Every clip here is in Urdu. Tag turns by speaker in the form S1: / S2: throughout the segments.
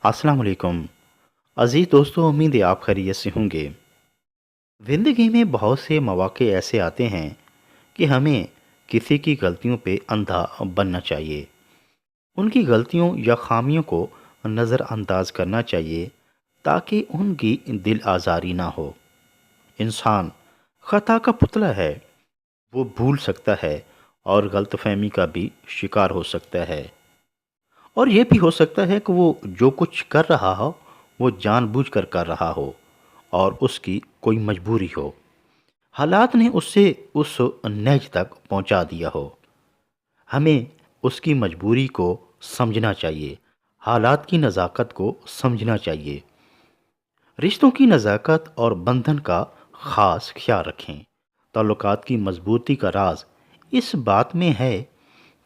S1: السلام علیکم عزیز دوستو، امید ہے آپ خیریت سے ہوں گے۔ زندگی میں بہت سے مواقع ایسے آتے ہیں کہ ہمیں کسی کی غلطیوں پہ اندھا بننا چاہیے، ان کی غلطیوں یا خامیوں کو نظر انداز کرنا چاہیے تاکہ ان کی دل آزاری نہ ہو۔ انسان خطا کا پتلا ہے، وہ بھول سکتا ہے اور غلط فہمی کا بھی شکار ہو سکتا ہے، اور یہ بھی ہو سکتا ہے کہ وہ جو کچھ کر رہا ہو وہ جان بوجھ کر رہا ہو اور اس کی کوئی مجبوری ہو، حالات نے اس سے اس نیج تک پہنچا دیا ہو۔ ہمیں اس کی مجبوری کو سمجھنا چاہیے، حالات کی نزاکت کو سمجھنا چاہیے، رشتوں کی نزاکت اور بندھن کا خاص خیال رکھیں۔ تعلقات کی مضبوطی کا راز اس بات میں ہے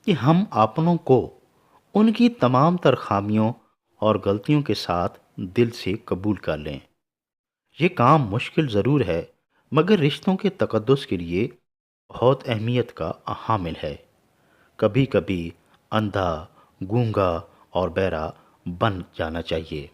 S1: کہ ہم اپنوں کو ان کی تمام تر خامیوں اور غلطیوں کے ساتھ دل سے قبول کر لیں۔ یہ کام مشکل ضرور ہے، مگر رشتوں کے تقدس کے لیے بہت اہمیت کا حامل ہے۔ کبھی کبھی اندھا، گونگا اور بہرا بن جانا چاہیے۔